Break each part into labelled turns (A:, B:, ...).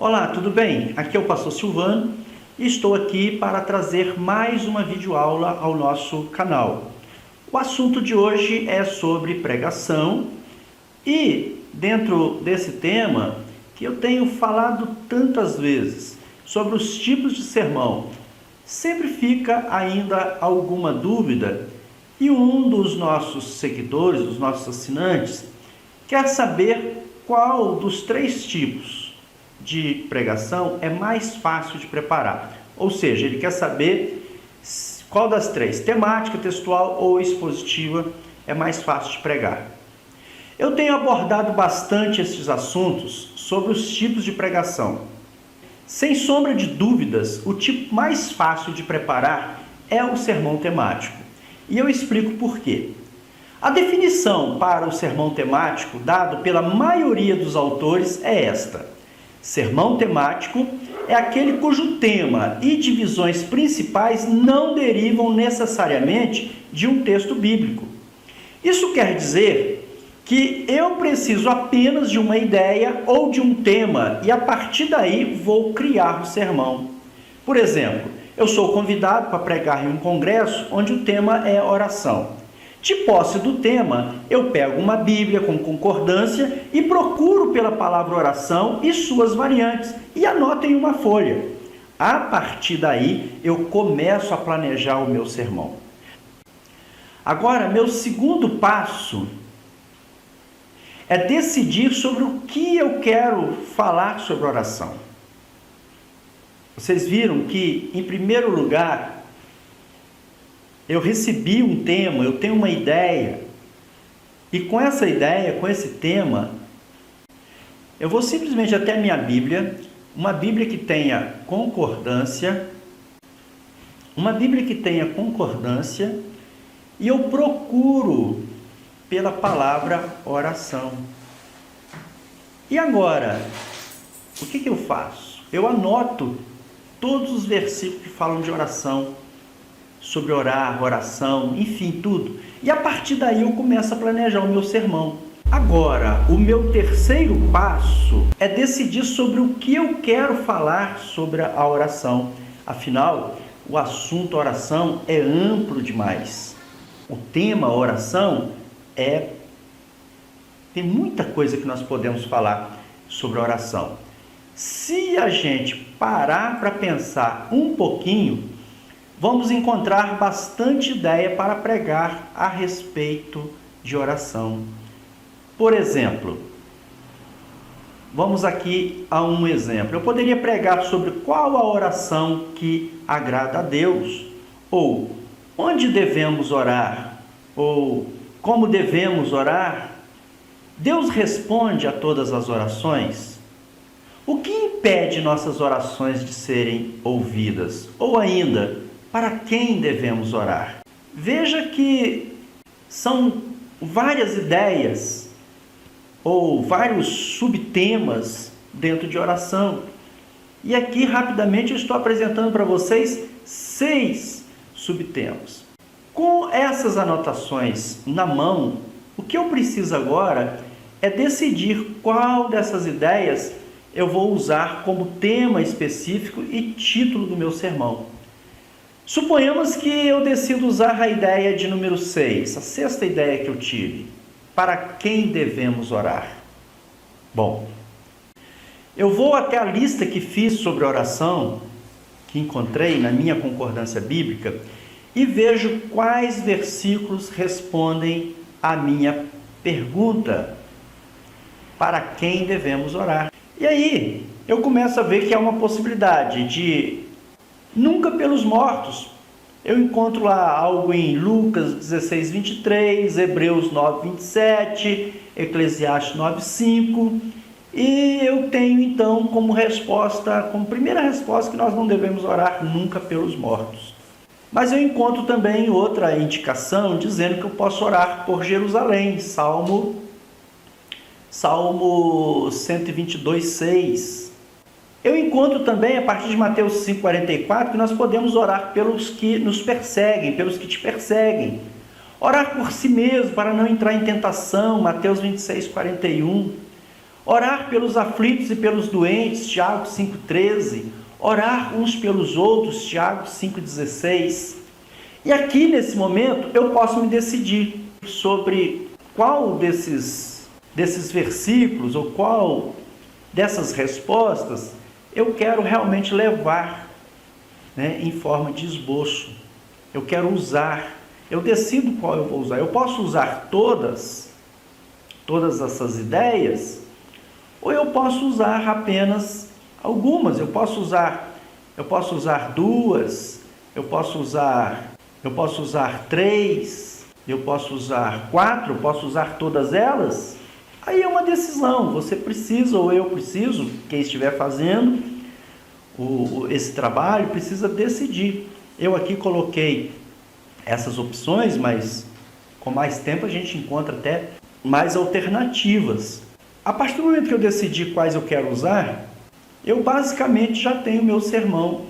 A: Olá, tudo bem? Aqui é o Pastor Silvano e estou aqui para trazer mais uma videoaula ao nosso canal. O assunto de hoje é sobre pregação e dentro desse tema que eu tenho falado tantas vezes sobre os tipos de sermão, sempre fica ainda alguma dúvida e um dos nossos seguidores, dos nossos assinantes, quer saber qual dos três tipos de pregação é mais fácil de preparar. Ou seja, ele quer saber qual das três, temática, textual ou expositiva, é mais fácil de pregar. Eu tenho abordado bastante esses assuntos sobre os tipos de pregação. Sem sombra de dúvidas, o tipo mais fácil de preparar é o sermão temático. E eu explico por quê. A definição para o sermão temático, dado pela maioria dos autores, é esta: sermão temático é aquele cujo tema e divisões principais não derivam necessariamente de um texto bíblico. Isso quer dizer que eu preciso apenas de uma ideia ou de um tema e a partir daí vou criar o sermão. Por exemplo, eu sou convidado para pregar em um congresso onde o tema é oração. De posse do tema, eu pego uma Bíblia com concordância e procuro pela palavra oração e suas variantes e anoto em uma folha. A partir daí, eu começo a planejar o meu sermão. Agora, meu segundo passo é decidir sobre o que eu quero falar sobre oração. Vocês viram que, em primeiro lugar, eu recebi um tema, eu tenho uma ideia, e com essa ideia, com esse tema, eu vou simplesmente até a minha Bíblia, uma Bíblia que tenha concordância, e eu procuro pela palavra oração. E agora, o que eu faço? Eu anoto todos os versículos que falam de oração, sobre orar, oração, enfim, tudo. E a partir daí eu começo a planejar o meu sermão. Agora, o meu terceiro passo é decidir sobre o que eu quero falar sobre a oração. Afinal, o assunto oração é amplo demais. O tema oração tem muita coisa que nós podemos falar sobre a oração. Se a gente parar para pensar um pouquinho, vamos encontrar bastante ideia para pregar a respeito de oração. Por exemplo, vamos aqui a um exemplo. Eu poderia pregar sobre qual a oração que agrada a Deus, ou onde devemos orar, ou como devemos orar. Deus responde a todas as orações? O que impede nossas orações de serem ouvidas? Ou ainda, para quem devemos orar? Veja que são várias ideias ou vários subtemas dentro de oração. E aqui rapidamente eu estou apresentando para vocês 6 subtemas. Com essas anotações na mão, o que eu preciso agora é decidir qual dessas ideias eu vou usar como tema específico e título do meu sermão. Suponhamos que eu decido usar a ideia de número 6, a sexta ideia que eu tive. Para quem devemos orar? Bom, eu vou até a lista que fiz sobre oração, que encontrei na minha concordância bíblica, e vejo quais versículos respondem à minha pergunta. Para quem devemos orar? E aí, eu começo a ver que há uma possibilidade de nunca pelos mortos. Eu encontro lá algo em Lucas 16, 23, Hebreus 9, 27, Eclesiastes 9, 5. E eu tenho então como primeira resposta, que nós não devemos orar nunca pelos mortos. Mas eu encontro também outra indicação dizendo que eu posso orar por Jerusalém, Salmo 122, 6. Eu encontro também, a partir de Mateus 5,44, que nós podemos orar pelos que nos perseguem, pelos que te perseguem. Orar por si mesmo, para não entrar em tentação, Mateus 26, 41. Orar pelos aflitos e pelos doentes, Tiago 5,13. Orar uns pelos outros, Tiago 5,16. E aqui, nesse momento, eu posso me decidir sobre qual desses versículos ou qual dessas respostas eu quero realmente levar, né, em forma de esboço. Eu quero usar, eu decido qual eu vou usar. Eu posso usar todas essas ideias, ou eu posso usar apenas algumas. Eu posso usar duas, eu posso usar 3, eu posso usar 4, eu posso usar todas elas. Aí é uma decisão, você precisa, ou eu preciso, quem estiver fazendo esse trabalho, precisa decidir. Eu aqui coloquei essas opções, mas com mais tempo a gente encontra até mais alternativas. A partir do momento que eu decidi quais eu quero usar, eu basicamente já tenho meu sermão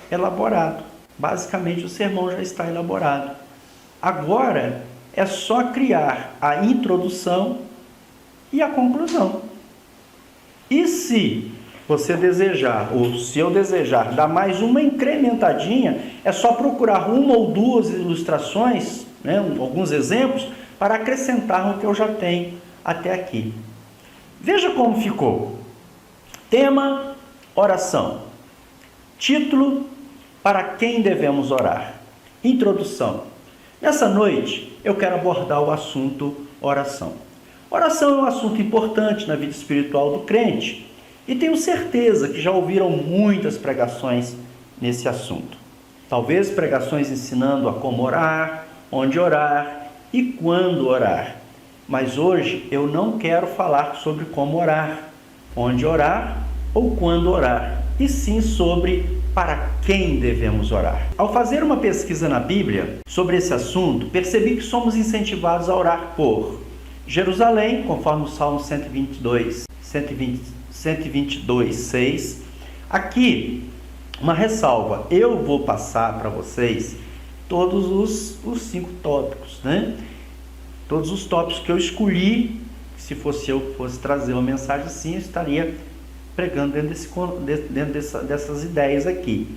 A: elaborado. Basicamente o sermão já está elaborado. Agora é só criar a introdução e a conclusão. E se você desejar, ou se eu desejar dar mais uma incrementadinha, é só procurar uma ou duas ilustrações, né, alguns exemplos, para acrescentar no que eu já tenho até aqui. Veja como ficou. Tema: oração. Título: para quem devemos orar. Introdução. Nessa noite, eu quero abordar o assunto oração. Oração é um assunto importante na vida espiritual do crente, e tenho certeza que já ouviram muitas pregações nesse assunto. Talvez pregações ensinando a como orar, onde orar e quando orar. Mas hoje eu não quero falar sobre como orar, onde orar ou quando orar, e sim sobre para quem devemos orar. Ao fazer uma pesquisa na Bíblia sobre esse assunto, percebi que somos incentivados a orar por Jerusalém, conforme o Salmo 122:6. Aqui, uma ressalva, eu vou passar para vocês todos os 5 tópicos, né? Todos os tópicos que eu escolhi. Se fosse eu que fosse trazer uma mensagem assim, eu estaria pregando dentro dessas ideias aqui.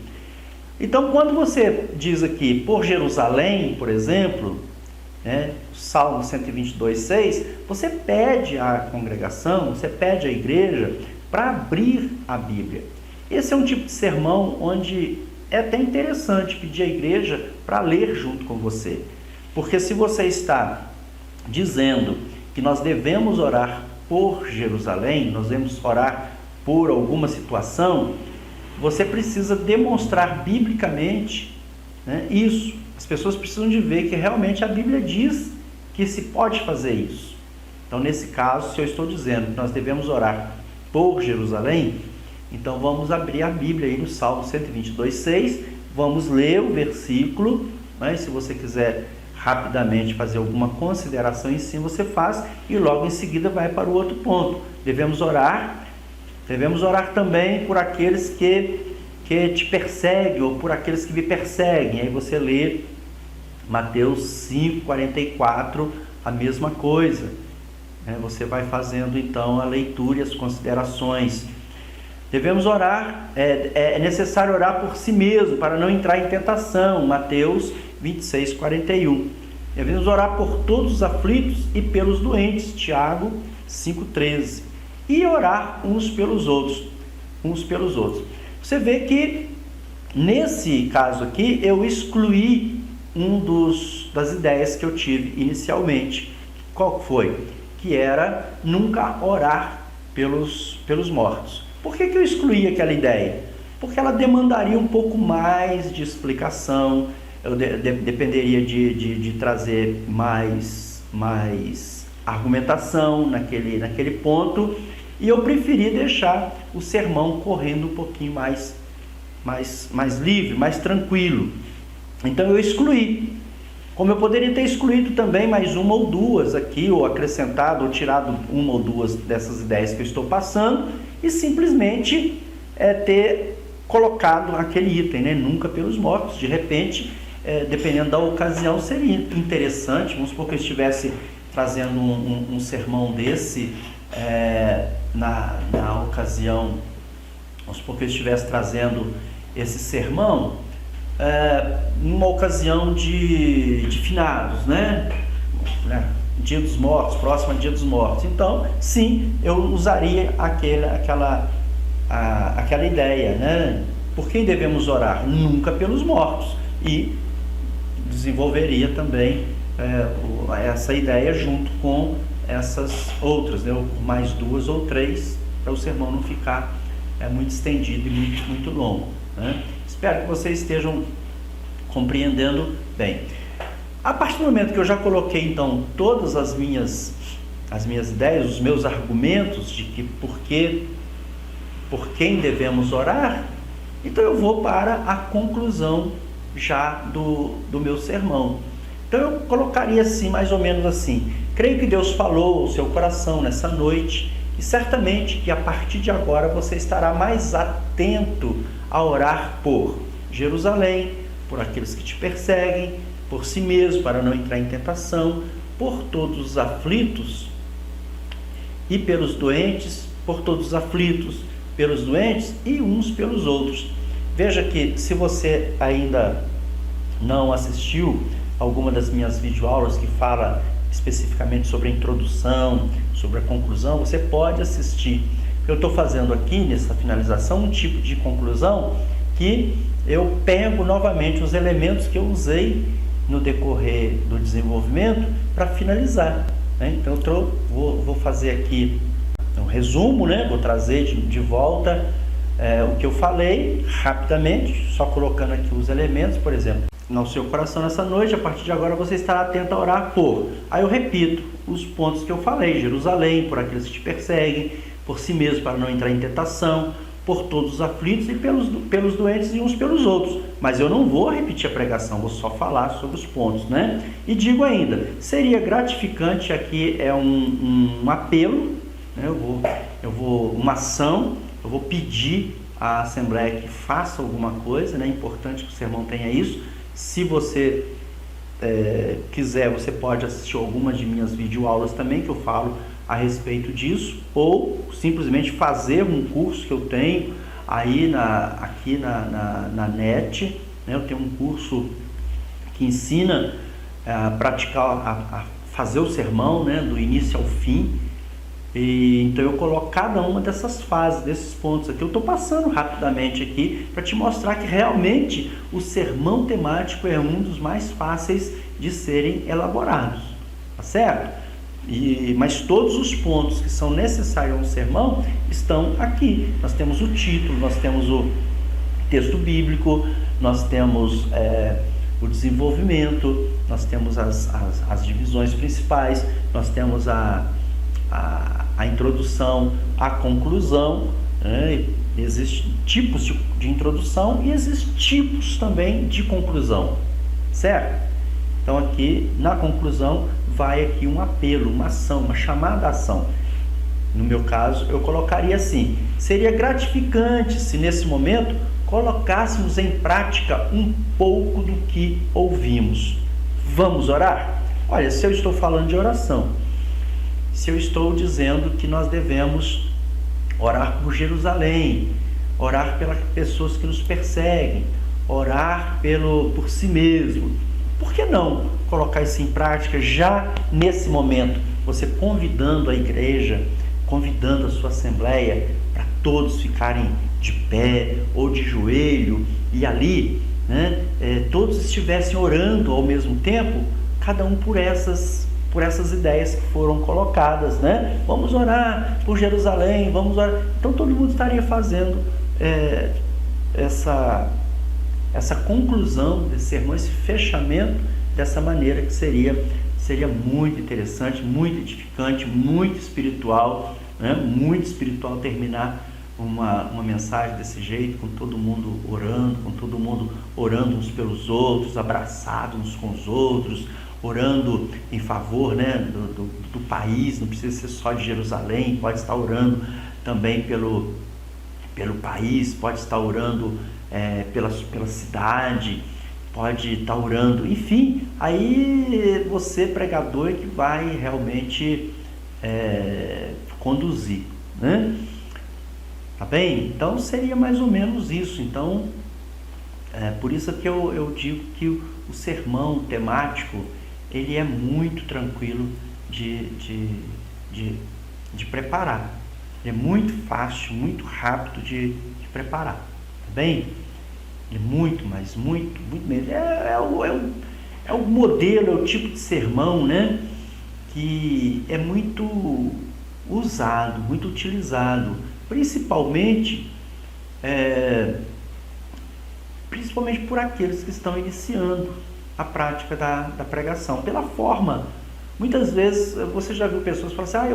A: Então, quando você diz aqui por Jerusalém, por exemplo, né, Salmo 122:6, você pede à congregação, você pede à igreja para abrir a Bíblia. Esse é um tipo de sermão onde é até interessante pedir à igreja para ler junto com você. Porque se você está dizendo que nós devemos orar por Jerusalém, nós devemos orar por alguma situação, você precisa demonstrar biblicamente, né, isso. As pessoas precisam de ver que realmente a Bíblia diz que se pode fazer isso. Então, nesse caso, se eu estou dizendo que nós devemos orar por Jerusalém, então vamos abrir a Bíblia aí no Salmo 122:6, vamos ler o versículo, né? Se você quiser rapidamente fazer alguma consideração em si, você faz, e logo em seguida vai para o outro ponto. Devemos orar também por aqueles que te perseguem, ou por aqueles que me perseguem. Aí você lê Mateus 5:44, a mesma coisa. Você vai fazendo então a leitura e as considerações. Devemos orar, é necessário orar por si mesmo, para não entrar em tentação, Mateus 26:41. Devemos orar por todos os aflitos e pelos doentes, Tiago 5:13. E orar uns pelos outros. Você vê que, nesse caso aqui, eu excluí das ideias que eu tive inicialmente. Qual foi? Que era nunca orar pelos mortos. Por que eu excluí aquela ideia? Porque ela demandaria um pouco mais de explicação, eu dependeria de trazer mais argumentação naquele ponto, e eu preferi deixar o sermão correndo um pouquinho mais livre, mais tranquilo. Então eu excluí. Como eu poderia ter excluído também mais uma ou duas aqui, ou acrescentado, ou tirado uma ou duas dessas ideias que eu estou passando, e simplesmente ter colocado aquele item, né? Nunca pelos mortos. De repente, dependendo da ocasião, seria interessante. Vamos supor que eu estivesse trazendo um sermão desse na ocasião, vamos supor que eu estivesse trazendo esse sermão, numa ocasião de finados, né? Dia dos Mortos, próximo a Dia dos Mortos. Então, sim, eu usaria aquela ideia, né? Por quem devemos orar? Nunca pelos mortos. E desenvolveria também essa ideia junto com essas outras, né? Mais 2 ou 3, para o sermão não ficar muito estendido e muito longo, né? Espero que vocês estejam compreendendo bem. A partir do momento que eu já coloquei, então, todas as minhas ideias, os meus argumentos de que por quem devemos orar, então eu vou para a conclusão já do meu sermão. Então eu colocaria assim, mais ou menos assim: creio que Deus falou ao seu coração nessa noite, e certamente que a partir de agora você estará mais atento a orar por Jerusalém, por aqueles que te perseguem, por si mesmo, para não entrar em tentação, por todos os aflitos e pelos doentes, por todos os aflitos, pelos doentes e uns pelos outros. Veja que se você ainda não assistiu alguma das minhas videoaulas que fala especificamente sobre a introdução, sobre a conclusão, você pode assistir. Eu estou fazendo aqui nessa finalização um tipo de conclusão que eu pego novamente os elementos que eu usei no decorrer do desenvolvimento para finalizar, né? Então vou fazer aqui um resumo, né? Vou trazer de volta o que eu falei rapidamente, só colocando aqui os elementos. Por exemplo, no seu coração nessa noite, a partir de agora você estará atento a orar por. Aí eu repito os pontos que eu falei: Jerusalém, por aqueles que te perseguem, por si mesmo, para não entrar em tentação, por todos os aflitos e pelos doentes e uns pelos outros. Mas eu não vou repetir a pregação, vou só falar sobre os pontos, né? E digo ainda, seria gratificante, aqui é um apelo, né? Eu vou uma ação, eu vou pedir à Assembleia que faça alguma coisa, né? É importante que o sermão tenha isso. Se você quiser, você pode assistir algumas de minhas videoaulas também, que eu falo a respeito disso, ou simplesmente fazer um curso que eu tenho aí aqui na net, né? Eu tenho um curso que ensina a praticar, a fazer o sermão, né? Do início ao fim. E então eu coloco cada uma dessas fases, desses pontos aqui. Eu estou passando rapidamente aqui para te mostrar que realmente o sermão temático é um dos mais fáceis de serem elaborados, tá certo? Mas todos os pontos que são necessários ao sermão estão aqui. Nós temos o título, nós temos o texto bíblico, nós temos o desenvolvimento, nós temos as divisões principais, nós temos a introdução, a conclusão, né? Existem tipos de introdução e existem tipos também de conclusão, certo? Então aqui na conclusão vai aqui um apelo, uma ação, uma chamada à ação. No meu caso, eu colocaria assim: seria gratificante se nesse momento colocássemos em prática um pouco do que ouvimos. Vamos orar? Olha, se eu estou falando de oração, se eu estou dizendo que nós devemos orar por Jerusalém, orar pelas pessoas que nos perseguem, orar por si mesmo, por que não colocar isso em prática já nesse momento? Você convidando a igreja, convidando a sua assembleia para todos ficarem de pé ou de joelho e ali, né, todos estivessem orando ao mesmo tempo, cada um por essas ideias que foram colocadas, né? Vamos orar por Jerusalém, vamos orar. Então todo mundo estaria fazendo essa conclusão desse sermão, esse fechamento dessa maneira, que seria muito interessante, muito edificante, muito espiritual, né? Muito espiritual terminar uma mensagem desse jeito, com todo mundo orando uns pelos outros, abraçados uns com os outros, orando em favor, né, do país. Não precisa ser só de Jerusalém, pode estar orando também pelo país, pode estar orando pela cidade, pode estar orando, enfim. Aí você, pregador, é que vai realmente conduzir, né? Tá bem? Então seria mais ou menos isso. Então, por isso que eu digo que o sermão temático, ele é muito tranquilo de preparar. Ele é muito fácil, muito rápido de preparar, tá bem? Ele é muito, mas muito mesmo. É o modelo, é o tipo de sermão, né, que é muito usado, muito utilizado, principalmente por aqueles que estão iniciando a prática da pregação. Pela forma, muitas vezes você já viu pessoas falando assim,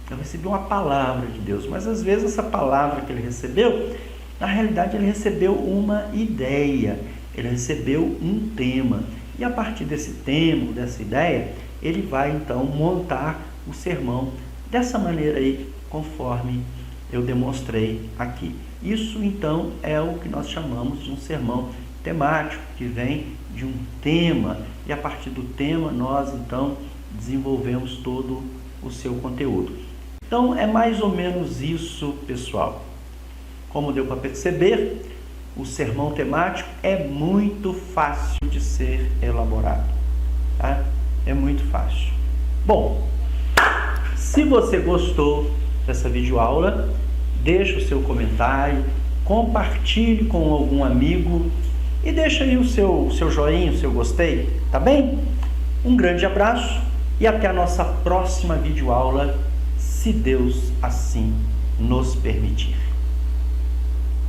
A: eu recebi uma palavra de Deus, mas às vezes essa palavra que ele recebeu, na realidade ele recebeu uma ideia, ele recebeu um tema, e a partir desse tema, dessa ideia, ele vai então montar o sermão dessa maneira aí, conforme eu demonstrei aqui. Isso então é o que nós chamamos de um sermão temático, que vem de um tema, e a partir do tema nós então desenvolvemos todo o seu conteúdo. Então é mais ou menos isso, pessoal. Como deu para perceber, o sermão temático é muito fácil de ser elaborado, tá? É muito fácil. Bom, se você gostou dessa videoaula, deixa o seu comentário, compartilhe com algum amigo e deixa aí o seu joinha, o seu gostei, tá bem? Um grande abraço e até a nossa próxima videoaula, se Deus assim nos permitir.